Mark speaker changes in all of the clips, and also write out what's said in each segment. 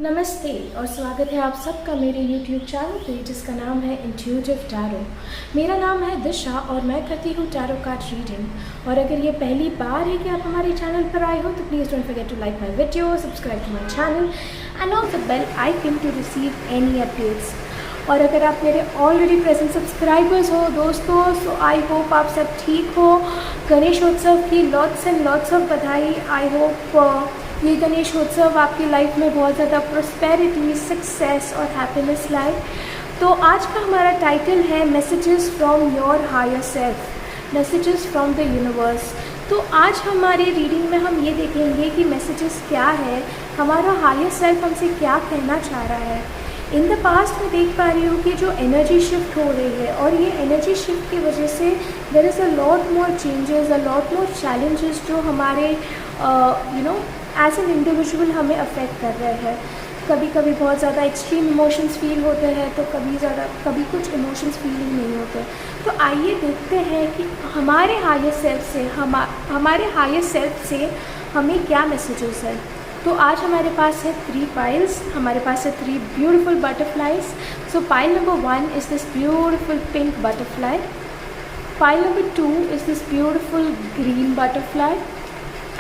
Speaker 1: नमस्ते और स्वागत है आप सबका मेरे YouTube चैनल पे जिसका नाम है इंट्यूटिव टैरो। मेरा नाम है दिशा और मैं करती हूँ टैरो कार्ड रीडिंग। और अगर ये पहली बार है कि आप हमारे चैनल पर आए हो तो please don't forget to like my video, subscribe to my channel and on the bell icon to receive any updates. और अगर आप मेरे ऑलरेडी प्रेजेंट सब्सक्राइबर्स हो दोस्तों, सो आई होप आप सब ठीक हो। गणेशोत्सव की लॉट्स एंड लॉट्स ऑफ बधाई। आई होप ये गणेशोत्सव आपकी लाइफ में बहुत ज़्यादा प्रोस्पेरिटी, सक्सेस और हैप्पीनेस लाए। तो आज का हमारा टाइटल है messages from your higher self, messages from the universe. तो आज हमारे रीडिंग में हम ये देखेंगे कि मैसेजेस क्या है, हमारा हायर सेल्फ हमसे क्या कहना चाह रहा है। इन द पास्ट मैं देख पा रही हूँ कि जो एनर्जी शिफ्ट हो रही है और ये एनर्जी शिफ्ट की वजह से there is a lot more changes, a lot more challenges जो हमारे एज एन इंडिविजुअल हमें अफेक्ट कर रहे हैं। कभी कभी बहुत ज़्यादा एक्सट्रीम इमोशंस फील होते हैं तो कभी कुछ इमोशंस फील ही नहीं होते। तो आइए देखते हैं कि हमारे हायर सेल्फ से हमें क्या मैसेजेस है। तो आज हमारे पास है 3 पाइल्स, हमारे पास है 3 beautiful butterflies. So pile number 1 is this beautiful pink butterfly, pile number 2 is this beautiful green butterfly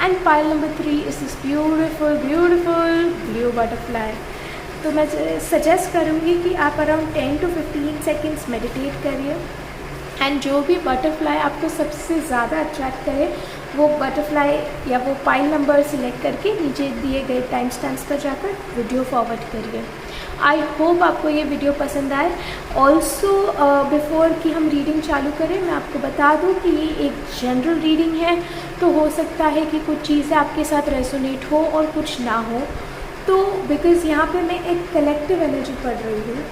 Speaker 1: and pile number 3 is this beautiful blue butterfly. तो मैं सजेस्ट करूँगी कि आप अराउंड 10 to 15 सेकेंड्स मेडिटेट करिए and जो भी butterfly आपको सबसे ज़्यादा अट्रैक्ट करे वो बटरफ्लाई या वो पाइल नंबर सिलेक्ट करके नीचे दिए गए टाइम स्टैम्प्स पर जाकर वीडियो फॉरवर्ड करिए। आई होप आपको ये वीडियो पसंद आए। ऑल्सो बिफोर कि हम रीडिंग चालू करें मैं आपको बता दूं कि ये एक जनरल रीडिंग है, तो हो सकता है कि कुछ चीज़ें आपके साथ रेजोनेट हो और कुछ ना हो। तो बिकॉज़ यहाँ पे मैं एक कलेक्टिव एनर्जी पढ़ रही हूँ,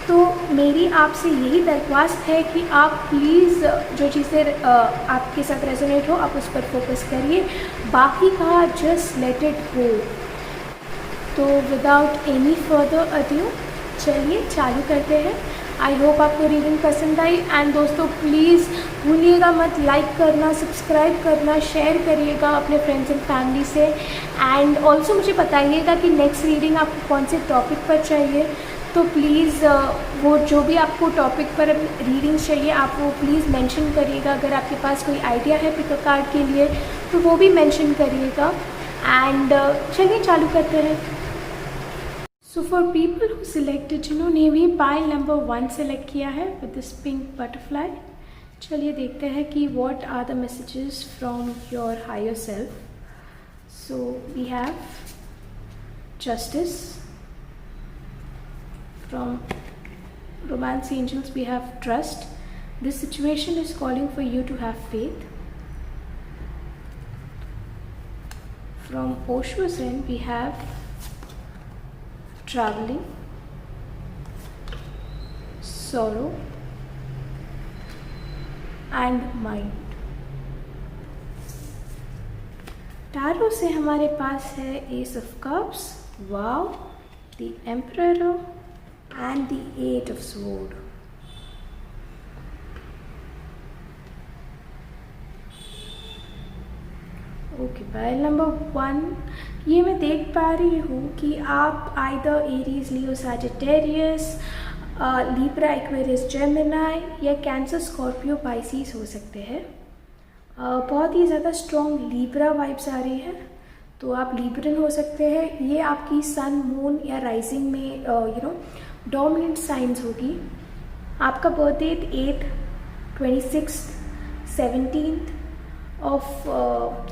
Speaker 1: तो मेरी आपसे यही दरख्वास्त है कि आप प्लीज़ जो चीज़ें आपके साथ रेजोनेट हो आप उस पर फोकस करिए, बाकी का जस्ट लेट इट गो। तो विदाउट एनी फर्दर अड्यू चलिए चालू करते हैं। आई होप आपको रीडिंग पसंद आई एंड दोस्तों प्लीज़ भूलिएगा मत लाइक करना, सब्सक्राइब करना, शेयर करिएगा अपने फ्रेंड्स एंड फैमिली से। एंड ऑल्सो मुझे बताइएगा कि नेक्स्ट रीडिंग आपको कौन से टॉपिक पर चाहिए। तो प्लीज़ वो जो भी आपको टॉपिक पर रीडिंग चाहिए आप वो प्लीज़ मेंशन करिएगा। अगर आपके पास कोई आइडिया है पिक अ कार्ड के लिए तो वो भी मेंशन करिएगा। एंड चलिए चालू करते हैं। So for people who selected, जिन्होंने भी पाइल नंबर 1 सेलेक्ट किया है विद दिस पिंक बटरफ्लाई, चलिए देखते हैं कि what are the messages from your higher self. So we have justice, from romance angels we have trust. This situation is calling for you to have faith. From Osho Zen we have traveling, sorrow and mind. Tarot से हमारे पास है Ace of Cups, Wow, the Emperor and the 8 of Swords. Okay, pile number 1 ये मैं देख पा रही हूँ कि आप आइदर एरीज, लियो, सैजिटेरियस, लिब्रा, एक्वेरियस, जेमिनी या कैंसर, स्कॉर्पियो, पाइसिस हो सकते हैं। बहुत ही ज़्यादा स्ट्रॉन्ग लिब्रा वाइब्स आ रही है, तो आप लिब्रन हो सकते हैं। ये आपकी सन, मून या राइजिंग में डोमिनेंट साइंस होगी। आपका birth date 8, 26, 17 of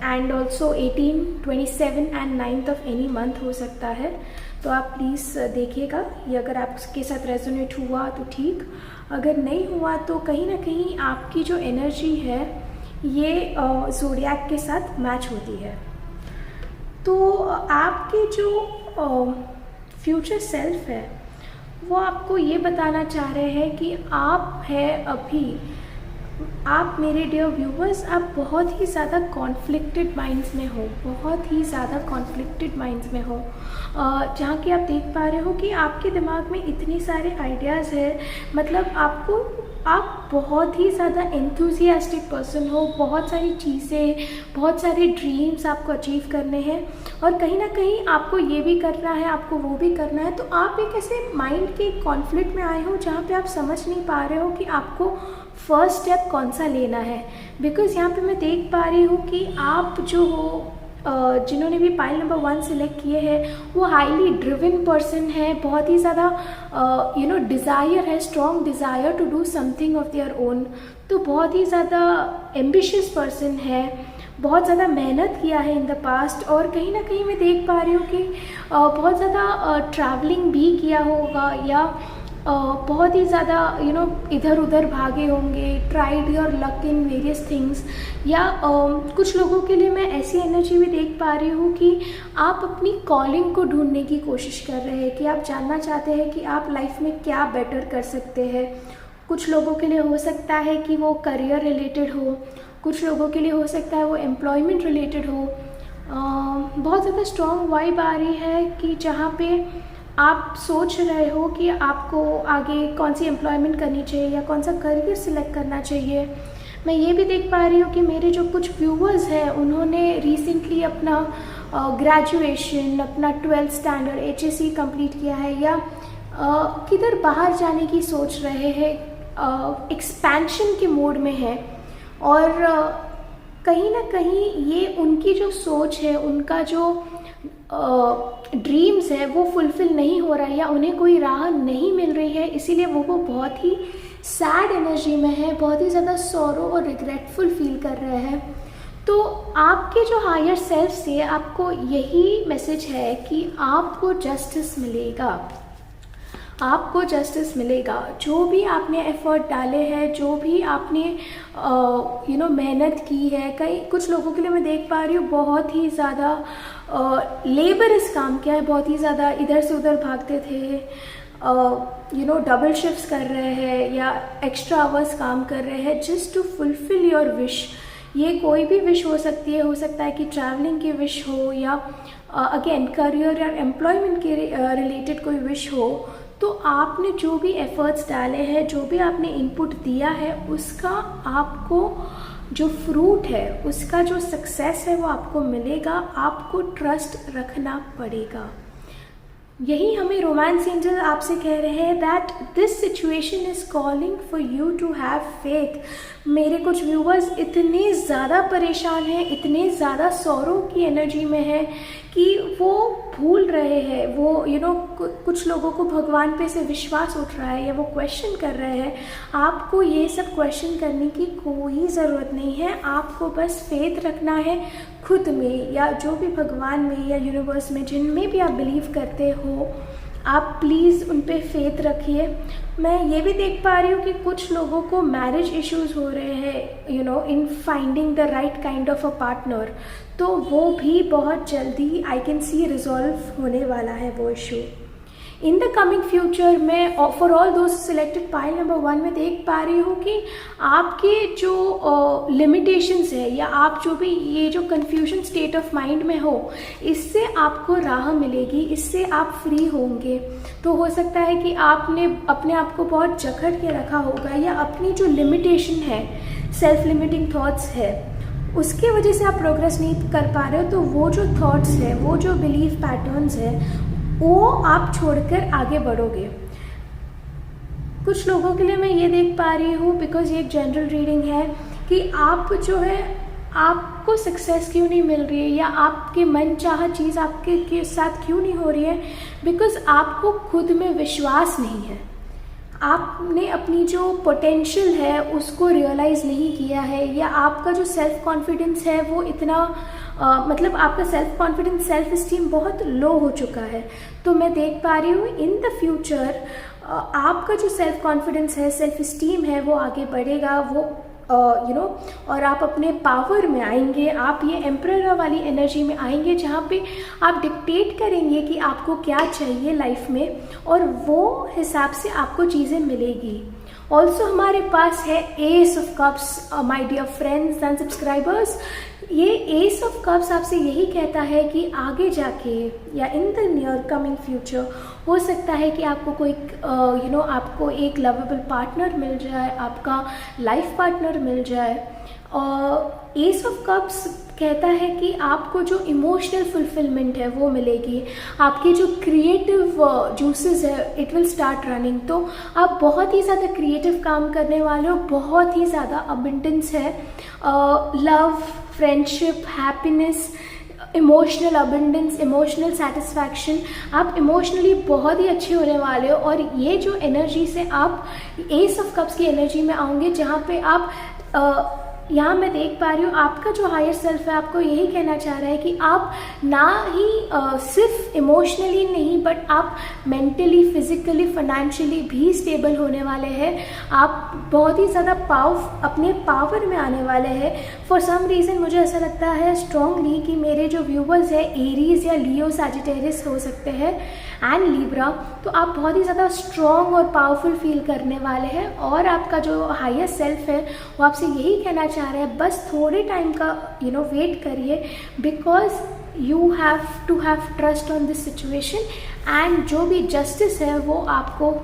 Speaker 1: and also 18, 27 and 9th of any month हो सकता है। तो आप प्लीज़ देखिएगा, ये अगर आपके साथ रेजोनेट हुआ तो ठीक, अगर नहीं हुआ तो कहीं ना कहीं आपकी जो एनर्जी है ये ज़ोडिएक के साथ मैच होती है। तो आपके जो फ्यूचर सेल्फ है वो आपको ये बताना चाह रहे हैं कि आप है अभी, आप मेरे डियर व्यूवर्स, आप बहुत ही ज़्यादा कॉन्फ्लिक्टेड माइंड्स में हो, बहुत ही ज़्यादा कॉन्फ्लिक्टेड माइंड्स में हो, जहाँ कि आप देख पा रहे हो कि आपके दिमाग में इतने सारे आइडियाज़ है। मतलब आपको आप बहुत ही ज़्यादा एंथुसियास्टिक पर्सन हो, बहुत सारी चीज़ें, बहुत सारे ड्रीम्स आपको अचीव करने हैं और कहीं ना कहीं आपको ये भी करना है, आपको वो भी करना है। तो आप एक ऐसे माइंड के कॉन्फ्लिक्ट में आए हो जहाँ पे आप समझ नहीं पा रहे हो कि आपको फर्स्ट स्टेप कौन सा लेना है। बिकॉज़ यहाँ पे मैं देख पा रही हूँ कि आप जो हो, जिन्होंने भी पाइल नंबर 1 सिलेक्ट किए हैं, वो हाईली ड्रिवन पर्सन है, बहुत ही ज़्यादा डिज़ायर है, strong desire to do something of their own. तो बहुत ही ज़्यादा एम्बिशियस पर्सन है, बहुत ज़्यादा मेहनत किया है इन द पास्ट और कहीं ना कहीं मैं देख पा रही हूँ कि बहुत ज़्यादा ट्रैवलिंग भी किया होगा या बहुत ही ज़्यादा इधर उधर भागे होंगे, tried your luck in various things. या कुछ लोगों के लिए मैं ऐसी एनर्जी भी देख पा रही हूँ कि आप अपनी कॉलिंग को ढूंढने की कोशिश कर रहे हैं, कि आप जानना चाहते हैं कि आप लाइफ में क्या बेटर कर सकते हैं। कुछ लोगों के लिए हो सकता है कि वो करियर रिलेटेड हो, कुछ लोगों के लिए हो सकता है वो एम्प्लॉयमेंट रिलेटेड हो। बहुत ज़्यादा स्ट्रॉन्ग वाइब आ रही है कि जहाँ पे आप सोच रहे हो कि आपको आगे कौन सी एम्प्लॉयमेंट करनी चाहिए या कौन सा करियर सिलेक्ट करना चाहिए। मैं ये भी देख पा रही हूँ कि मेरे जो कुछ व्यूवर्स हैं उन्होंने रिसेंटली अपना ग्रेजुएशन, अपना 12th स्टैंडर्ड HSC कंप्लीट किया है या किधर बाहर जाने की सोच रहे हैं, एक्सपेंशन के मोड में है और कहीं ना कहीं ये उनकी जो सोच है, उनका जो ड्रीम्स है वो फुलफिल नहीं हो रहा है या उन्हें कोई राह नहीं मिल रही है, इसीलिए वो बहुत ही सैड एनर्जी में है, बहुत ही ज़्यादा सॉरो और रिग्रेटफुल फील कर रहे हैं। तो आपके जो हायर सेल्फ से आपको यही मैसेज है कि आपको जस्टिस मिलेगा, आपको जस्टिस मिलेगा। जो भी आपने एफर्ट डाले हैं, जो भी आपने मेहनत की है, कई कुछ लोगों के लिए मैं देख पा रही हूँ बहुत ही ज़्यादा लेबरस काम किया है, बहुत ही ज़्यादा इधर से उधर भागते थे, डबल शिफ्ट्स कर रहे हैं या एक्स्ट्रा आवर्स काम कर रहे हैं just to fulfil your wish. ये कोई भी विश हो सकती है, हो सकता है कि ट्रैवलिंग की विश हो या अगेन करियर या एम्प्लॉयमेंट के रिलेटेड कोई विश हो। तो आपने जो भी एफर्ट्स डाले हैं, जो भी आपने इनपुट दिया है, उसका आपको जो फ्रूट है, उसका जो सक्सेस है वो आपको मिलेगा। आपको ट्रस्ट रखना पड़ेगा। यही हमें रोमांस एंजल आपसे कह रहे हैं that this situation is calling for you to have faith. मेरे कुछ व्यूवर्स इतने ज़्यादा परेशान हैं, इतने ज़्यादा सौरों की एनर्जी में हैं कि वो भूल रहे हैं, वो कुछ लोगों को भगवान पे से विश्वास उठ रहा है या वो क्वेश्चन कर रहे हैं। आपको ये सब क्वेश्चन करने की कोई ज़रूरत नहीं है, आपको बस फेथ रखना है खुद में या जो भी भगवान में या यूनिवर्स में जिनमें भी आप बिलीव करते हो, आप प्लीज़ उन पे फेथ रखिए। मैं ये भी देख पा रही हूँ कि कुछ लोगों को मैरिज इश्यूज हो रहे हैं in finding the right kind of a partner, तो वो भी बहुत जल्दी आई कैन सी रिजॉल्व होने वाला है वो issue in the coming future. मैं for all those selected pile number 1 में देख पा रही हूँ कि आपके जो लिमिटेशंस है या आप जो भी ये जो कन्फ्यूजन स्टेट ऑफ माइंड में हो, इससे आपको राह मिलेगी, इससे आप फ्री होंगे। तो हो सकता है कि आपने अपने आप को बहुत जकड़ के रखा होगा या अपनी जो लिमिटेशन है, सेल्फ लिमिटिंग थॉट्स है, उसके वजह से आप प्रोग्रेस नहीं कर पा रहे हो। तो वो जो थॉट्स है, वो जो बिलीफ पैटर्न्स है, वो आप छोड़कर आगे बढ़ोगे। कुछ लोगों के लिए मैं ये देख पा रही हूँ, बिकॉज ये एक जनरल रीडिंग है, कि आप जो है आपको सक्सेस क्यों नहीं मिल रही है या आपके मन चाहा चीज़ आपके के साथ क्यों नहीं हो रही है, बिकॉज आपको खुद में विश्वास नहीं है। आपने अपनी जो पोटेंशियल है उसको रियलाइज़ नहीं किया है या आपका जो सेल्फ कॉन्फिडेंस है वो इतना मतलब आपका सेल्फ कॉन्फिडेंस, सेल्फ इस्टीम बहुत लो हो चुका है। तो मैं देख पा रही हूँ इन द फ्यूचर आपका जो सेल्फ कॉन्फिडेंस है, सेल्फ इस्टीम है, वो आगे बढ़ेगा, वो और आप अपने पावर में आएंगे, आप ये एम्परर वाली एनर्जी में आएंगे जहाँ पे आप डिक्टेट करेंगे कि आपको क्या चाहिए लाइफ में और वो हिसाब से आपको चीज़ें मिलेगी। ऑल्सो हमारे पास है ace of cups, my dear friends and subscribers. ये एस ऑफ कप्स आपसे यही कहता है कि आगे जाके या in the near coming future हो सकता है कि आपको कोई आपको एक लवेबल पार्टनर मिल जाए, आपका लाइफ पार्टनर मिल जाए। और एस ऑफ कप्स कहता है कि आपको जो इमोशनल फुलफिलमेंट है वो मिलेगी, आपके जो क्रिएटिव जूसेस है इट विल स्टार्ट रनिंग। तो आप बहुत ही ज़्यादा क्रिएटिव काम करने वाले हो, बहुत ही ज़्यादा अबंडेंस है, love, friendship, happiness, emotional abundance, emotional satisfaction. आप इमोशनली बहुत ही अच्छे होने वाले हो। और ये जो एनर्जी से आप एस ऑफ कप्स की एनर्जी में आओगे, जहाँ पे आप यहाँ मैं देख पा रही हूँ आपका जो हायर सेल्फ है आपको यही कहना चाह रहा है कि आप ना ही सिर्फ इमोशनली नहीं बट आप मेंटली, फिजिकली, फाइनेंशियली भी स्टेबल होने वाले हैं। आप बहुत ही ज़्यादा अपने पावर में आने वाले हैं। फॉर सम रीज़न मुझे ऐसा लगता है स्ट्रांगली कि मेरे जो व्यूवर्स हैं एरीज या लियो, सैजिटेरियस हो सकते हैं एंड लिब्रा, तो आप बहुत ही ज़्यादा स्ट्रॉन्ग और पावरफुल फील करने वाले हैं। और आपका जो हायर सेल्फ है वो आपसे यही कहना चाह रहा है बस थोड़े टाइम का वेट करिए, because you have to have trust on this situation and जो भी जस्टिस है वो आपको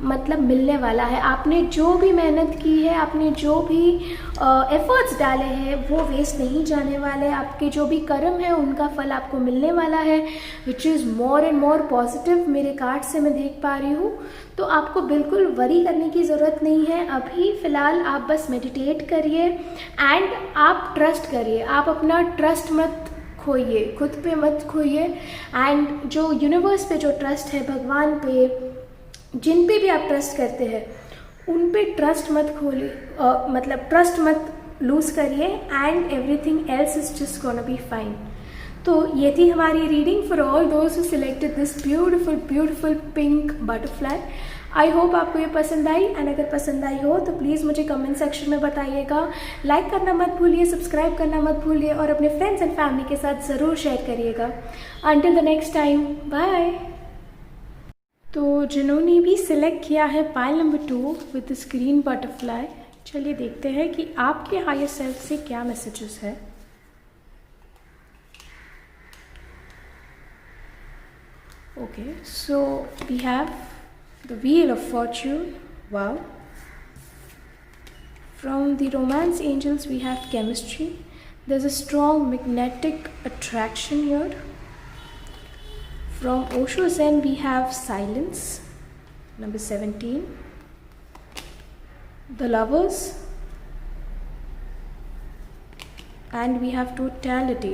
Speaker 1: मतलब मिलने वाला है। आपने जो भी मेहनत की है, आपने जो भी एफर्ट्स डाले हैं वो वेस्ट नहीं जाने वाले। आपके जो भी कर्म है उनका फल आपको मिलने वाला है, which is more and more positive मेरे कार्ड से मैं देख पा रही हूँ। तो आपको बिल्कुल वरी करने की ज़रूरत नहीं है। अभी फ़िलहाल आप बस मेडिटेट करिए एंड आप ट्रस्ट करिए। आप अपना ट्रस्ट मत खोइए, खुद पे मत खोइए। एंड जो यूनिवर्स पे जो ट्रस्ट है, भगवान पे, जिन पे भी आप ट्रस्ट करते हैं उन पे ट्रस्ट मत खोलिए, मतलब ट्रस्ट मत लूज़ करिए and everything else is just gonna be fine. तो ये थी हमारी reading for all those who selected this beautiful pink butterfly. I hope आपको ये पसंद आई एंड अगर पसंद आई हो तो प्लीज़ मुझे कमेंट सेक्शन में बताइएगा। लाइक करना मत भूलिए, सब्सक्राइब करना मत भूलिए और अपने फ्रेंड्स एंड फैमिली के साथ ज़रूर शेयर करिएगा। Until the next time, bye. तो जिन्होंने भी सिलेक्ट किया है pile number 2 with this green butterfly, चलिए देखते हैं कि आपके हायर सेल्फ से क्या मैसेजेस है। Okay, so we have the wheel of fortune. Wow. From the romance angels we have chemistry. There is a strong magnetic attraction here. From Osho Zen we have silence, number 17. The Lovers, and we have totality.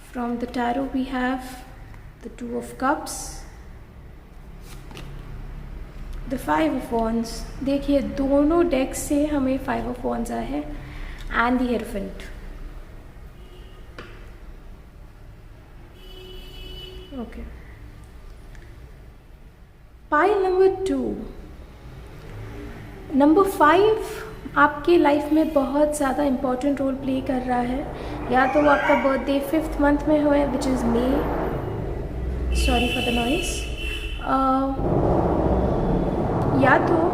Speaker 1: From the tarot we have the Two of Cups, the Five of Wands. देखिए दोनों deck से हमें Five of Wands आया है and the Hierophant. Okay, pile number 2, number 5 आपके life में बहुत ज़्यादा इम्पॉर्टेंट रोल प्ले कर रहा है। या तो आपका बर्थडे 5th मंथ में हो which is may, sorry for the noise, या तो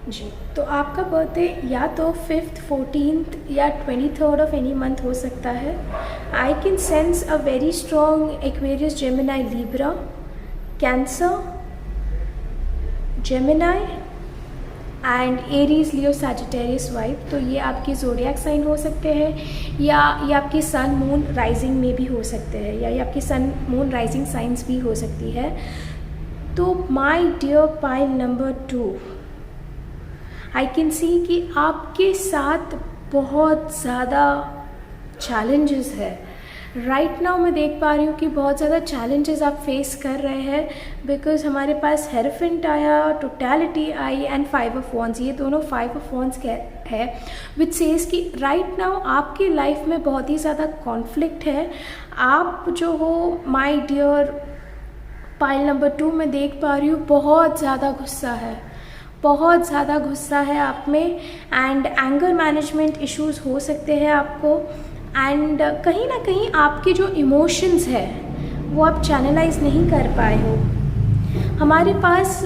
Speaker 1: जी, तो आपका बर्थडे या तो 5th, 14th या 23rd ऑफ एनी मंथ हो सकता है। I can sense a very strong Aquarius, Gemini, Libra, cancer, Gemini and Aries, Leo, Sagittarius vibe. तो ये आपके ज़ोडिएक साइन हो सकते हैं या ये आपके सन मून राइजिंग में भी हो सकते हैं या ये आपकी सन मून राइजिंग साइंस भी हो सकती है। तो my dear pile number 2, I can see कि आपके साथ बहुत ज़्यादा चैलेंजेस है। राइट नाउ मैं देख पा रही हूँ कि बहुत ज़्यादा चैलेंजेस आप फेस कर रहे हैं, बिकॉज हमारे पास हेरोफेंट आया, totality I and 5 of wands. ये दोनों 5 ऑफ वॉन्ड्स है विच सेज कि राइट नाउ आपकी लाइफ में बहुत ही ज़्यादा कॉन्फ्लिक्ट है। आप जो हो माय डियर पाइल नंबर 2 में देख पा रही हूँ बहुत ज़्यादा गुस्सा है, बहुत ज़्यादा गुस्सा है आप में एंड एंगर मैनेजमेंट इश्यूज़ हो सकते हैं आपको। एंड कहीं ना कहीं आपके जो इमोशंस है वो आप चैनलाइज नहीं कर पाए हो। हमारे पास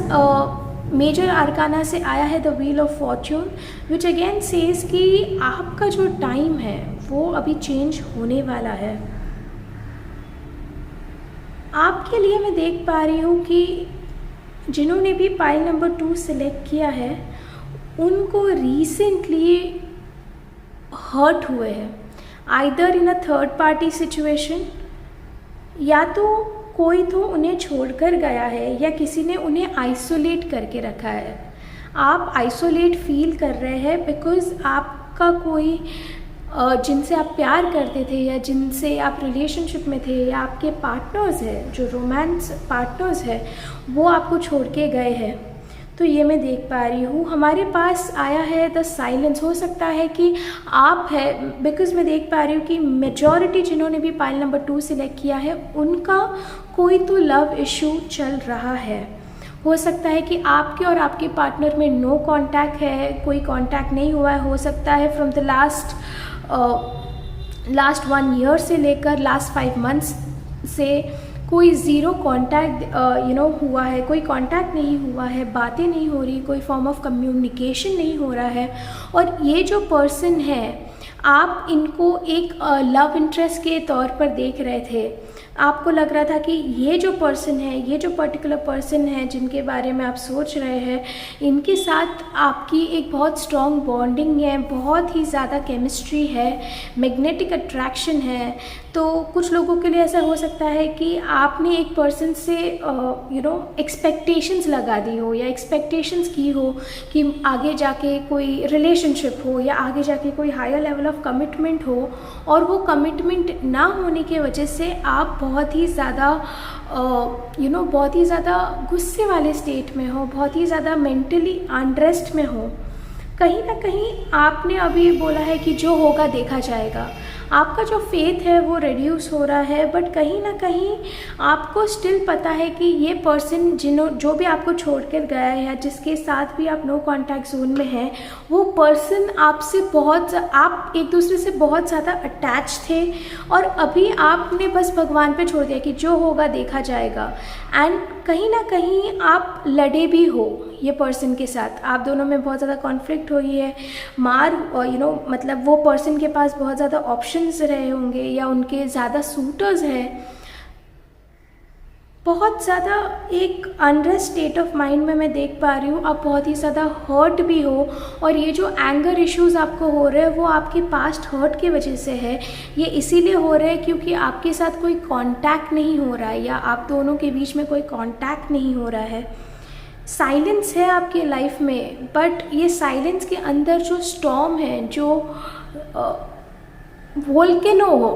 Speaker 1: मेजर आर्काना से आया है the wheel of Fortune which again says कि आपका जो टाइम है वो अभी चेंज होने वाला है। आपके लिए मैं देख पा रही हूँ कि जिन्होंने भी पाइल नंबर 2 सिलेक्ट किया है उनको रिसेंटली हर्ट हुए हैं, either in a third party situation, या तो कोई तो उन्हें छोड़कर गया है या किसी ने उन्हें आइसोलेट करके रखा है। आप आइसोलेट फील कर रहे हैं बिकॉज़ आपका कोई जिनसे आप प्यार करते थे या जिनसे आप रिलेशनशिप में थे या आपके पार्टनर्स हैं, जो रोमांस पार्टनर्स हैं, वो आपको छोड़ के गए हैं। तो ये मैं देख पा रही हूँ। हमारे पास आया है द साइलेंस। हो सकता है कि आप है, बिकॉज़ मैं देख पा रही हूँ कि मेजॉरिटी जिन्होंने भी पाइल नंबर 2 सिलेक्ट किया है उनका कोई तो लव इशू चल रहा है। हो सकता है कि आपके और आपके पार्टनर में नो कांटेक्ट है, कोई कांटेक्ट नहीं हुआ है। हो सकता है फ्रॉम द लास्ट 1 ईयर से लेकर लास्ट 5 मंथ्स से कोई ज़ीरो कांटेक्ट हुआ है, कोई कांटेक्ट नहीं हुआ है, बातें नहीं हो रही, कोई फॉर्म ऑफ कम्युनिकेशन नहीं हो रहा है। और ये जो पर्सन है आप इनको एक लव इंटरेस्ट के तौर पर देख रहे थे। आपको लग रहा था कि ये जो पर्सन है, ये जो पर्टिकुलर पर्सन है जिनके बारे में आप सोच रहे हैं, इनके साथ आपकी एक बहुत स्ट्रॉन्ग बॉन्डिंग है, बहुत ही ज़्यादा केमिस्ट्री है, मैग्नेटिक अट्रैक्शन है। तो कुछ लोगों के लिए ऐसा हो सकता है कि आपने एक पर्सन से एक्सपेक्टेशंस लगा दी हो या एक्सपेक्टेशंस की हो कि आगे जाके कोई रिलेशनशिप हो या आगे जाके कोई हायर लेवल ऑफ कमिटमेंट हो, और वो कमिटमेंट ना होने की वजह से आप बहुत ही ज़्यादा बहुत ही ज़्यादा गुस्से वाले स्टेट में हो, बहुत ही ज़्यादा मेंटली अनरेस्ट में हो। कहीं ना कहीं आपने अभी बोला है कि जो होगा देखा जाएगा। आपका जो फेथ है वो रिड्यूस हो रहा है, बट कहीं ना कहीं आपको स्टिल पता है कि ये पर्सन जो भी आपको छोड़ कर गया है या जिसके साथ भी आप नो कांटेक्ट जोन में हैं, वो पर्सन आपसे आप एक दूसरे से बहुत ज़्यादा अटैच थे, और अभी आपने बस भगवान पे छोड़ दिया कि जो होगा देखा जाएगा। एंड कहीं ना कहीं आप लड़े भी हो ये पर्सन के साथ, आप दोनों में बहुत ज़्यादा कॉन्फ्लिक्ट हुई है, मतलब वो पर्सन के पास बहुत ज़्यादा ऑप्शंस रहे होंगे या उनके ज़्यादा सूटर्स हैं। बहुत ज़्यादा एक अनरेस्ट स्टेट ऑफ माइंड में मैं देख पा रही हूँ। आप बहुत ही ज़्यादा हर्ट भी हो, और ये जो एंगर इश्यूज़ आपको हो रहे हैं वो आपके पास्ट हर्ट की वजह से है। ये इसीलिए हो रहे हैं क्योंकि आपके साथ कोई कांटेक्ट नहीं हो रहा है या आप दोनों के बीच में कोई कांटेक्ट नहीं हो रहा है। साइलेंस है आपके लाइफ में, बट ये साइलेंस के अंदर जो स्टॉर्म है, जो वोल्केनो हो,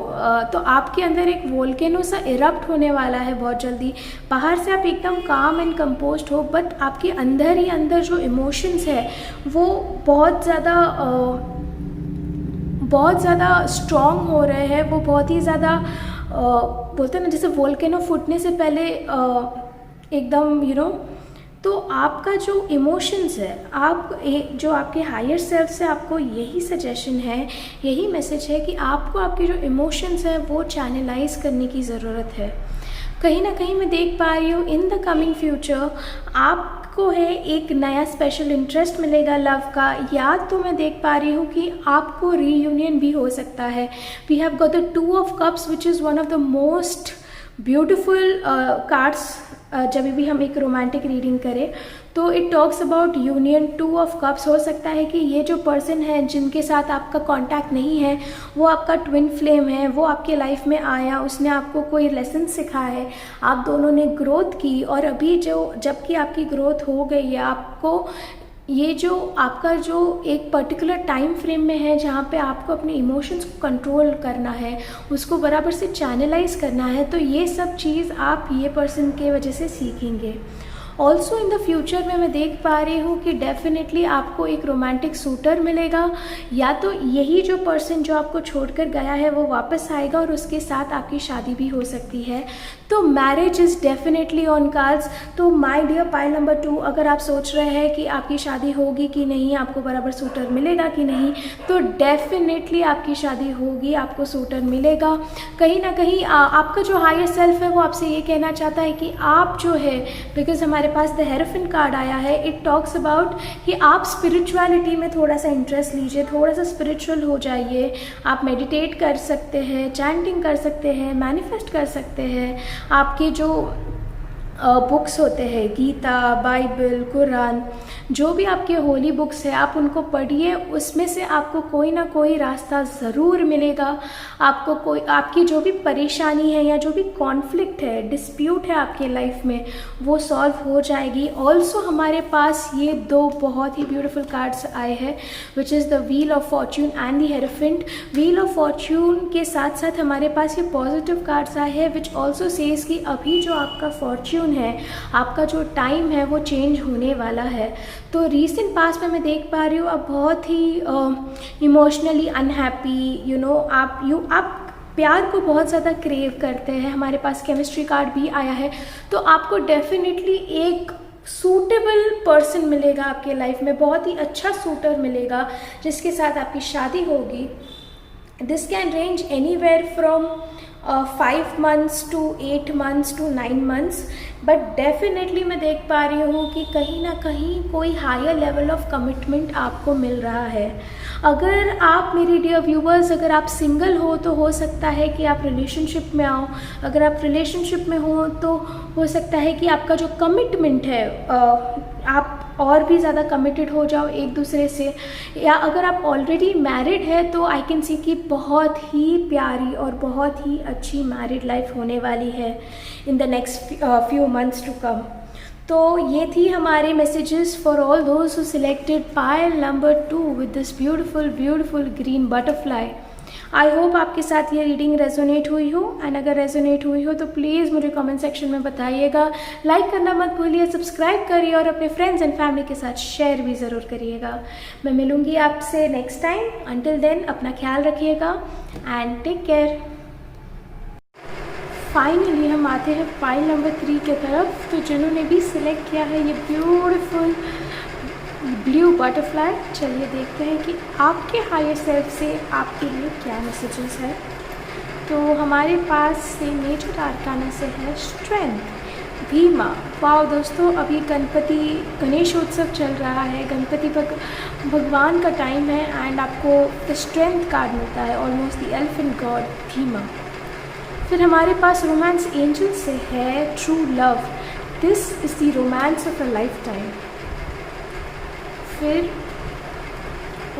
Speaker 1: तो आपके अंदर एक वोल्केनो सा इरप्ट होने वाला है बहुत जल्दी। बाहर से आप एकदम काम एंड कंपोज्ड हो, बट आपके अंदर ही अंदर जो इमोशंस है वो बहुत ज़्यादा स्ट्रॉन्ग हो रहे हैं। वो बहुत ही ज़्यादा बोलते हैं ना, जैसे वोल्केनो फूटने से पहले एकदम तो आपका जो इमोशंस है, जो आपके हायर सेल्फ से आपको यही सजेशन है, यही मैसेज है कि आपको आपके जो इमोशंस है वो चैनलाइज करने की ज़रूरत है। कहीं ना कहीं मैं देख पा रही हूँ इन द कमिंग फ्यूचर आपको है एक नया स्पेशल इंटरेस्ट मिलेगा लव का, या तो मैं देख पा रही हूँ कि आपको रीयूनियन भी हो सकता है। We have got the 2 of cups which is one of the most beautiful cards. जब भी हम एक रोमांटिक रीडिंग करें तो it talks about union. 2 of cups हो सकता है कि ये जो पर्सन है जिनके साथ आपका कांटेक्ट नहीं है वो आपका ट्विन फ्लेम है, वो आपके लाइफ में आया, उसने आपको कोई लेसन सिखाया है, आप दोनों ने ग्रोथ की, और अभी जबकि आपकी ग्रोथ हो गई है, आपको ये जो आपका जो एक पर्टिकुलर टाइम फ्रेम में है जहाँ पे आपको अपने इमोशंस को कंट्रोल करना है, उसको बराबर से चैनलाइज करना है, तो ये सब चीज़ आप ये पर्सन के वजह से सीखेंगे। ऑल्सो इन द फ्यूचर में मैं देख पा रही हूँ कि डेफिनेटली आपको एक रोमांटिक सूटर मिलेगा, या तो यही जो पर्सन जो आपको छोड़कर गया है वो वापस आएगा और उसके साथ आपकी शादी भी हो सकती है। तो marriage is definitely on cards. तो माय डियर पाइल नंबर 2, अगर आप सोच रहे हैं कि आपकी शादी होगी कि नहीं, आपको बराबर सूटर मिलेगा कि नहीं, तो डेफिनेटली आपकी शादी होगी, आपको सूटर मिलेगा। कहीं ना कहीं आपका जो हायर सेल्फ है वो आपसे ये कहना चाहता है कि आप जो है, बिकॉज हमारे हमारे पास द हेरोफेंट कार्ड आया है। इट टॉक्स अबाउट कि आप स्पिरिचुअलिटी में थोड़ा सा इंटरेस्ट लीजिए, थोड़ा सा स्पिरिचुअल हो जाइए। आप मेडिटेट कर सकते हैं, चैंटिंग कर सकते हैं, मैनिफेस्ट कर सकते हैं। आपके जो बुक्स होते हैं, गीता, बाइबल, कुरान, जो भी आपके होली बुक्स हैं, आप उनको पढ़िए। उसमें से आपको कोई ना कोई रास्ता ज़रूर मिलेगा। आपको कोई आपकी जो भी परेशानी है या जो भी कॉन्फ्लिक्ट है, डिस्प्यूट है आपके लाइफ में, वो सॉल्व हो जाएगी। ऑल्सो हमारे पास ये 2 बहुत ही ब्यूटीफुल कार्ड्स आए हैं, which is the wheel of Fortune and the hierophant. Wheel of Fortune के साथ साथ हमारे पास ये पॉजिटिव कार्ड्स आए हैं, विच ऑल्सो सेज कि अभी जो आपका फॉर्च्यून है, आपका जो टाइम है, वो चेंज होने वाला है। तो रीसेंट पास्ट में मैं देख पा रही हूँ आप बहुत ही इमोशनली अनहैप्पी, आप प्यार को बहुत ज़्यादा क्रेव करते हैं। हमारे पास केमिस्ट्री कार्ड भी आया है। तो आपको डेफिनेटली एक सूटेबल पर्सन मिलेगा आपके लाइफ में, बहुत ही अच्छा सूटर मिलेगा जिसके साथ आपकी शादी होगी। This can range anywhere from 5 months to 8 months to 9 months, but definitely मैं देख पा रही हूँ कि कहीं ना कहीं कोई हायर लेवल ऑफ कमिटमेंट आपको मिल रहा है। अगर आप, मेरे डियर व्यूवर्स, अगर आप सिंगल हो तो हो सकता है कि आप रिलेशनशिप में आओ। अगर आप रिलेशनशिप में हो तो हो सकता है कि आपका जो कमिटमेंट है, आप और भी ज़्यादा कमिटेड हो जाओ एक दूसरे से। या अगर आप ऑलरेडी मैरिड है तो आई कैन सी कि बहुत ही प्यारी और बहुत ही अच्छी मैरिड लाइफ होने वाली है in the next few months to come. तो ये थी हमारे messages for all those who selected pile number 2 with this beautiful green butterfly. I hope आपके साथ ये रीडिंग रेजोनेट हुई हो, एंड अगर रेजोनेट हुई हो तो प्लीज़ मुझे कमेंट सेक्शन में बताइएगा। लाइक करना मत भूलिए, सब्सक्राइब करिए और अपने फ्रेंड्स एंड फैमिली के साथ शेयर भी ज़रूर करिएगा। मैं मिलूँगी आपसे नेक्स्ट टाइम। अंटिल देन अपना ख्याल रखिएगा एंड टेक केयर। फाइनली हम आते हैं पाइल नंबर 3 की तरफ। तो जिन्होंने भी सिलेक्ट किया है ये ब्यूटीफुल ब्लू बटरफ्लाई, चलिए देखते हैं कि आपके हायर सेल्फ से आपके लिए क्या मैसेजेस है। तो हमारे पास से मेजर आर्काना से है स्ट्रेंथ, भीमा। वाओ दोस्तों, अभी गणेशोत्सव चल रहा है, गणपति भगवान का टाइम है, एंड आपको द स्ट्रेंथ कार्ड मिलता है, almost the elephant god Bhima. फिर हमारे पास रोमांस एंजल से है true love, this is the romance of a lifetime. फिर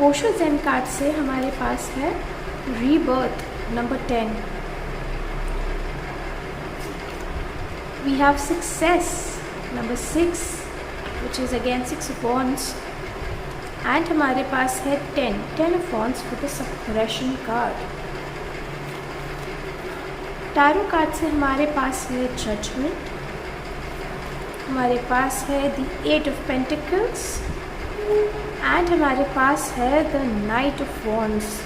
Speaker 1: ओशो ज़ेन कार्ड से हमारे पास है rebirth number 10। We have success number 6 which is again 6 of wands, and हमारे पास है 10 of wands with the suppression card. Tarot card से हमारे पास है जजमेंट, हमारे पास है द 8 ऑफ पेंटिकल्स, एंड हमारे पास है द नाइट ऑफ वॉन्ड्स।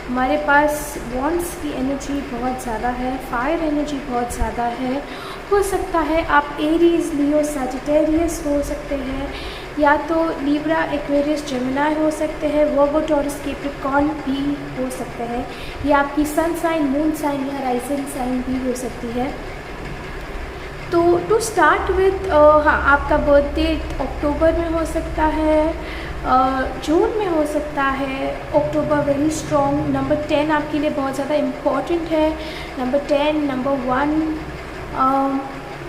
Speaker 1: हमारे पास वॉन्ड्स की एनर्जी बहुत ज़्यादा है, फायर एनर्जी बहुत ज़्यादा है। हो सकता है आप एरीज, लियो, सजिटेरियस हो सकते हैं, या तो लिब्रा, एक्वेरियस, जेमिनी हो सकते हैं, वर्गो, टॉरस, कैप्रिकॉर्न भी हो सकते हैं, या आपकी सन साइन, मून साइन या राइजिंग साइन भी हो सकती है। तो टू स्टार्ट विथ, हाँ, आपका बर्थ डेट अक्टूबर में हो सकता है, जून में हो सकता है। अक्टूबर वेरी स्ट्रॉन्ग। नंबर 10 आपके लिए बहुत ज़्यादा इम्पॉर्टेंट है। Number 10, number 1,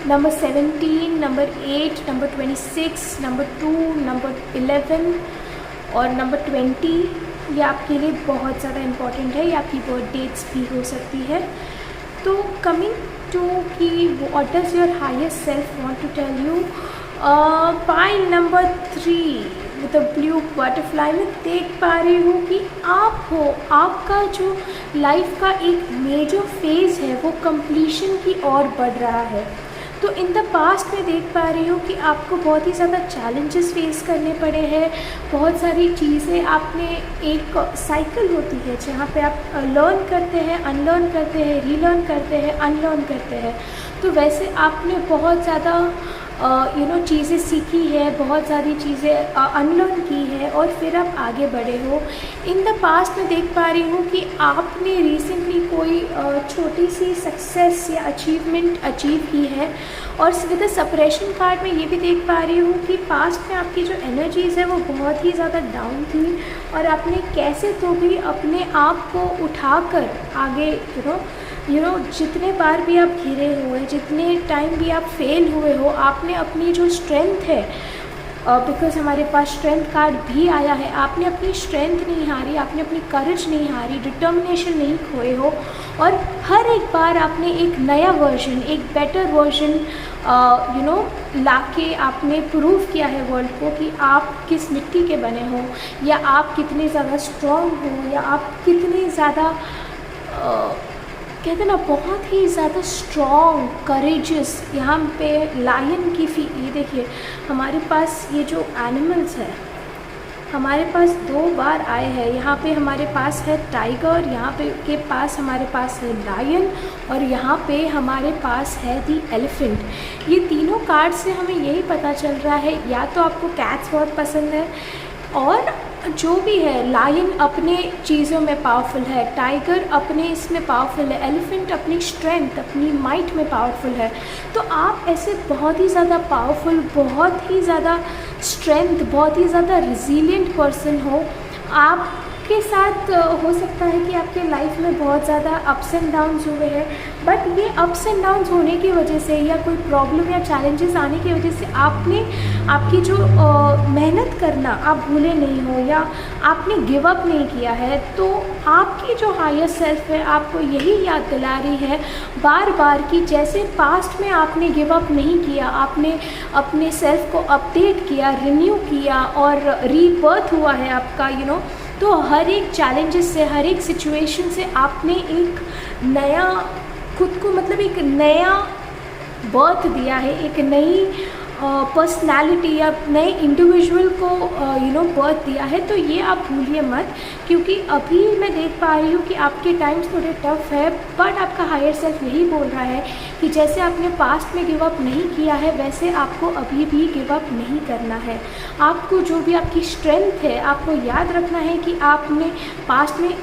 Speaker 1: number 17, number 8, number 26, number 2, number 11 और नंबर 20, ये आपके लिए बहुत ज़्यादा इम्पॉर्टेंट है। ये आपकी बर्थ डेट्स भी हो सकती है। तो कमिंग टू कि what does your higher self want to tell you, pile number 3 with the blue butterfly में देख पा रही हूँ कि आप हो, आपका जो लाइफ का एक मेजर फेज़ है वो कंप्लीशन की ओर बढ़ रहा है। तो इन द पास्ट में देख पा रही हूँ कि आपको बहुत ही ज़्यादा चैलेंजेस फेस करने पड़े हैं। बहुत सारी चीज़ें आपने, एक साइकिल होती है जहाँ पे आप लर्न करते हैं, अनलर्न करते हैं, रीलर्न करते हैं, अनलर्न करते हैं। तो वैसे आपने बहुत ज़्यादा चीज़ें सीखी है, बहुत सारी चीज़ें अनलर्न की है और फिर आप आगे बढ़े हो। इन द पास्ट मैं देख पा रही हूँ कि आपने रिसेंटली कोई छोटी सी सक्सेस या अचीवमेंट अचीव की है। और विद द सप्रेशन कार्ड मैं ये भी देख पा रही हूँ कि पास्ट में आपकी जो एनर्जीज़ है वो बहुत ही ज़्यादा डाउन थी और आपने कैसे तो भी अपने आप को उठाकर आगे जितने बार भी आप गिरे हुए, जितने टाइम भी आप फेल हुए हो, आपने अपनी जो स्ट्रेंथ है, बिकॉज हमारे पास स्ट्रेंथ कार्ड भी आया है, आपने अपनी स्ट्रेंथ नहीं हारी, आपने अपनी करेज नहीं हारी, डिटर्मिनेशन नहीं खोए हो और हर एक बार आपने एक नया वर्जन, एक बेटर वर्जन लाके आपने प्रूव किया है वर्ल्ड को कि आप किस मिट्टी के बने हो, या आप कितने ज़्यादा स्ट्रॉन्ग हो, या आप कितने ज़्यादा कहते हैं ना बहुत ही ज़्यादा स्ट्रॉन्ग, करेजियस। यहाँ पे लायन की ये देखिए, हमारे पास ये जो एनिमल्स है हमारे पास 2 बार आए हैं। यहाँ पे हमारे पास है टाइगर, यहाँ पे के पास हमारे पास है लायन और यहाँ पे हमारे पास है दी एलिफेंट। ये तीनों कार्ड से हमें यही पता चल रहा है, या तो आपको कैट्स बहुत पसंद है और जो भी है, लायन अपने चीज़ों में पावरफुल है, टाइगर अपने इसमें पावरफुल है, एलिफेंट अपनी स्ट्रेंथ, अपनी माइट में पावरफुल है। तो आप ऐसे बहुत ही ज़्यादा पावरफुल, बहुत ही ज़्यादा स्ट्रेंथ, बहुत ही ज़्यादा रिजिलियंट पर्सन हो। आपके साथ हो सकता है कि आपके लाइफ में बहुत ज़्यादा अप्स एंड डाउन्स हुए हैं, बट ये अप्स एंड डाउन्स होने की वजह से या कोई प्रॉब्लम या चैलेंजेस आने की वजह से आपने आपकी जो मेहनत करना आप भूले नहीं हो, या आपने गिव अप नहीं किया है। तो आपकी जो हायर सेल्फ है आपको यही याद दिला रही है बार बार कि जैसे पास्ट में आपने गिव अप नहीं किया, आपने अपने सेल्फ को अपडेट किया, रिन्यू किया और रीबर्थ हुआ है आपका, तो हर एक चैलेंजेस से, हर एक सिचुएशन से आपने एक नया खुद को, मतलब एक नया बर्थ दिया है, एक नई पर्सनालिटी या नए इंडिविजुअल को बर्थ दिया है। तो ये आप भूलिए मत, क्योंकि अभी मैं देख पा रही हूँ कि आपके टाइम्स थोड़े टफ है, बट आपका हायर सेल्फ यही बोल रहा है कि जैसे आपने पास्ट में गिव अप नहीं किया है वैसे आपको अभी भी गिव अप नहीं करना है। आपको जो भी आपकी स्ट्रेंथ है आपको याद रखना है कि आपने पास्ट में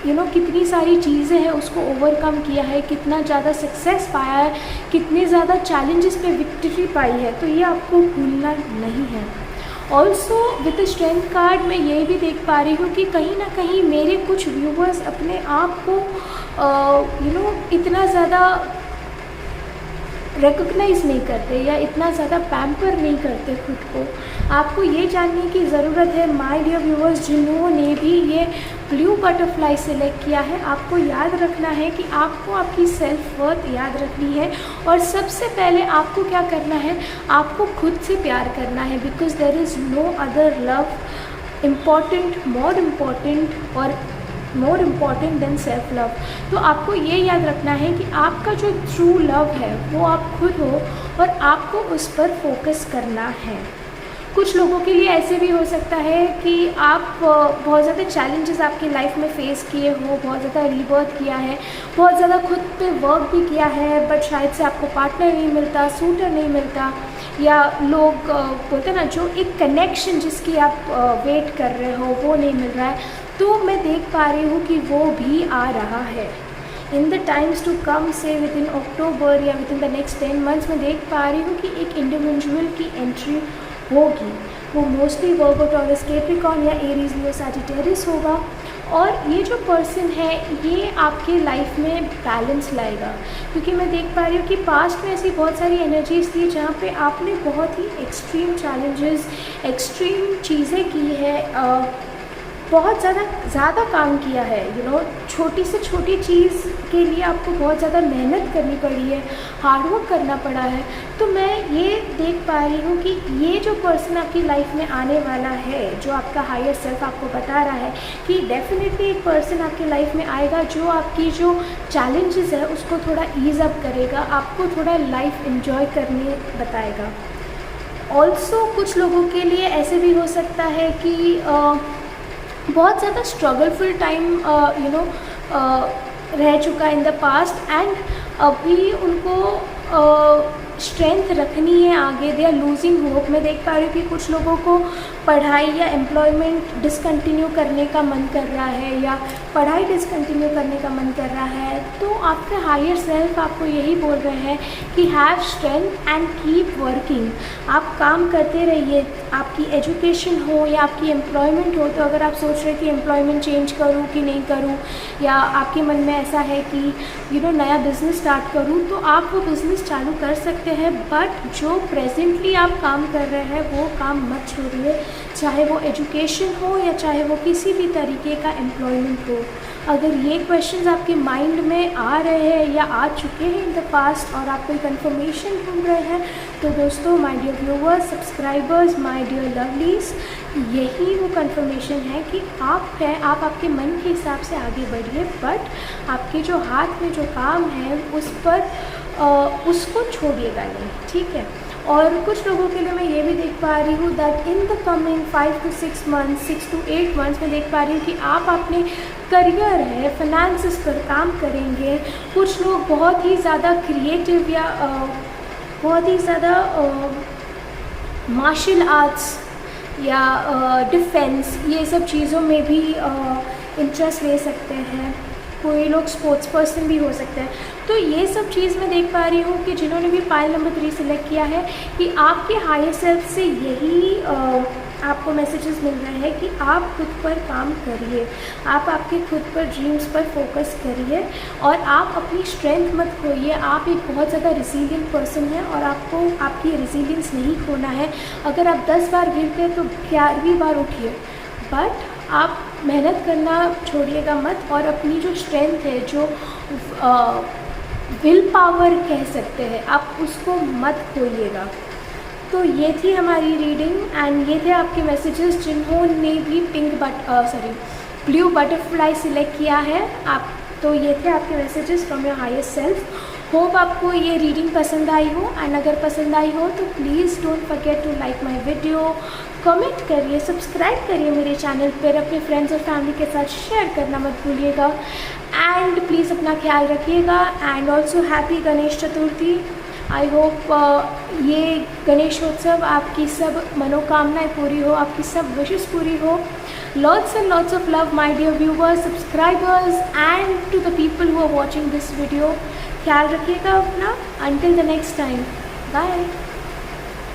Speaker 1: कितनी सारी चीज़ें हैं उसको ओवरकम किया है, कितना ज़्यादा सक्सेस पाया है, कितने ज़्यादा चैलेंजेस पे विक्ट्री पाई है। तो ये आपको भूलना नहीं है। Also with the strength card मैं ये भी देख पा रही हूँ कि कहीं ना कहीं मेरे कुछ व्यूवर्स अपने आप को इतना ज़्यादा रिकॉग्नाइज़ नहीं करते या इतना ज़्यादा पैम्पर नहीं करते खुद को। आपको ये जानने की ज़रूरत है माय डियर व्यूअर्स, जिन्होंने भी ये ब्लू बटरफ्लाई सेलेक्ट किया है, आपको याद रखना है कि आपको आपकी सेल्फ वर्थ याद रखनी है और सबसे पहले आपको क्या करना है, आपको खुद से प्यार करना है, because there is no other love more important than self love. तो आपको ये याद रखना है कि आपका जो ट्रू लव है वो आप खुद हो और आपको उस पर फोकस करना है। कुछ लोगों के लिए ऐसे भी हो सकता है कि आप बहुत ज़्यादा चैलेंजेस आपकी लाइफ में फ़ेस किए हो, बहुत ज़्यादा रीबर्थ किया है, बहुत ज़्यादा खुद पे वर्क भी किया है, बट शायद से आपको पार्टनर नहीं मिलता, सूटर नहीं मिलता, या लोग बोलते हैं ना जो एक कनेक्शन जिसकी आप वेट कर रहे हो वो नहीं मिल रहा है। तो मैं देख पा रही हूँ कि वो भी आ रहा है in the times to come, से विद इन अक्टूबर या within the next 10 months. मैं देख पा रही हूँ कि एक इंडिविजुअल की एंट्री होगी, वो मोस्टली वर्गो, टॉरस, कैप्रिकॉर्न या एरीज, लियो, सजिटेरियस होगा। और ये जो पर्सन है ये आपके लाइफ में बैलेंस लाएगा, क्योंकि मैं देख पा रही हूँ कि पास्ट में ऐसी बहुत सारी एनर्जीज थी जहाँ पे आपने बहुत ही एक्सट्रीम चैलेंजेस, एक्सट्रीम चीज़ें की है, बहुत ज़्यादा काम किया है, छोटी से छोटी चीज़ के लिए आपको बहुत ज़्यादा मेहनत करनी पड़ी है, हार्डवर्क करना पड़ा है। तो मैं ये देख पा रही हूँ कि ये जो पर्सन आपकी लाइफ में आने वाला है, जो आपका हायर सेल्फ आपको बता रहा है कि डेफिनेटली एक पर्सन आपकी लाइफ में आएगा जो आपकी जो चैलेंजेस है उसको थोड़ा ईज़ अप करेगा, आपको थोड़ा लाइफ एंजॉय करने बताएगा। ऑल्सो कुछ लोगों के लिए ऐसे भी हो सकता है कि बहुत ज़्यादा स्ट्रगलफुल टाइम रह चुका इन द पास्ट, एंड अभी उनको स्ट्रेंथ रखनी है आगे, दे आर लूजिंग होप। मैं देख पा रही हूँ कि कुछ लोगों को पढ़ाई या एम्प्लॉयमेंट डिसकंटिन्यू करने का मन कर रहा है, या पढ़ाई डिसकंटिन्यू करने का मन कर रहा है। तो आपका हायर सेल्फ आपको यही बोल रहे हैं कि have strength and keep working. आप काम करते रहिए, आपकी एजुकेशन हो या आपकी एम्प्लॉयमेंट हो। तो अगर आप सोच रहे हैं कि एम्प्लॉयमेंट चेंज करूँ कि नहीं करूँ, या आपके मन में ऐसा है कि नया बिज़नेस स्टार्ट करूँ, तो आप वो बिज़नेस चालू कर सकते हैं। बट जो प्रेजेंटली आप काम कर रहे हैं वो काम मत छोड़िए, चाहे वो एजुकेशन हो या चाहे वो किसी भी तरीके का एम्प्लॉयमेंट हो। अगर ये क्वेश्चंस आपके माइंड में आ रहे हैं या आ चुके हैं इन द पास्ट और आप कोई कंफर्मेशन ढूंढ रहे हैं, तो दोस्तों, my dear viewers, subscribers, my dear lovelies, यही वो कंफर्मेशन है कि आप हैं, आप आपके मन के हिसाब से आगे बढ़िए। बट आपके जो हाथ में जो काम है उस पर उसको छोड़िएगा नहीं, ठीक है। और कुछ लोगों के लिए मैं ये भी देख पा रही हूँ that in the coming 5 to 6 months, 6 to 8 months मैं देख पा रही हूँ कि आप अपने करियर है, फाइनेंसिस पर काम करेंगे। कुछ लोग बहुत ही ज़्यादा क्रिएटिव या बहुत ही ज़्यादा मार्शल आर्ट्स या डिफेंस, ये सब चीज़ों में भी इंटरेस्ट ले सकते हैं। कोई लोग स्पोर्ट्स पर्सन भी हो सकते हैं। तो ये सब चीज़ मैं देख पा रही हूँ कि जिन्होंने भी पाइल नंबर 3 सिलेक्ट किया है, कि आपके हायर सेल्फ से यही आपको मैसेजेस मिल रहे हैं कि आप खुद पर काम करिए, आप आपके खुद पर ड्रीम्स पर फोकस करिए और आप अपनी स्ट्रेंथ मत खोइए। आप एक बहुत ज़्यादा रिसिलिएंट पर्सन है और आपको आपकी रिसिलियंस नहीं खोना है। अगर आप 10 बार गिरते तो 11वीं बार उठिए, बट आप मेहनत करना छोड़िएगा मत। और अपनी जो स्ट्रेंथ है, जो विल पावर कह सकते हैं, आप उसको मत खोइएगा। तो ये थी हमारी रीडिंग एंड ये थे आपके मैसेजेस जिन्होंने भी ब्लू बटरफ्लाई सिलेक्ट किया है। आप तो ये थे आपके messages from your higher self. Hope आपको ये रीडिंग पसंद आई हो, एंड अगर पसंद आई हो तो please don't forget to like my video, comment करिए, सब्सक्राइब करिए मेरे चैनल पर, अपने फ्रेंड्स और फैमिली के साथ शेयर करना मत भूलिएगा। एंड प्लीज़ अपना ख्याल रखिएगा। And also happy Ganesh Chaturthi. I hope ये गणेशोत्सव आपकी सब मनोकामनाएं पूरी हो, आपकी सब विशेस पूरी हो। Lots and lots of love, my dear viewers, subscribers and to the people who are watching this video. ख्याल रखिएगा अपना। Until the next time, bye.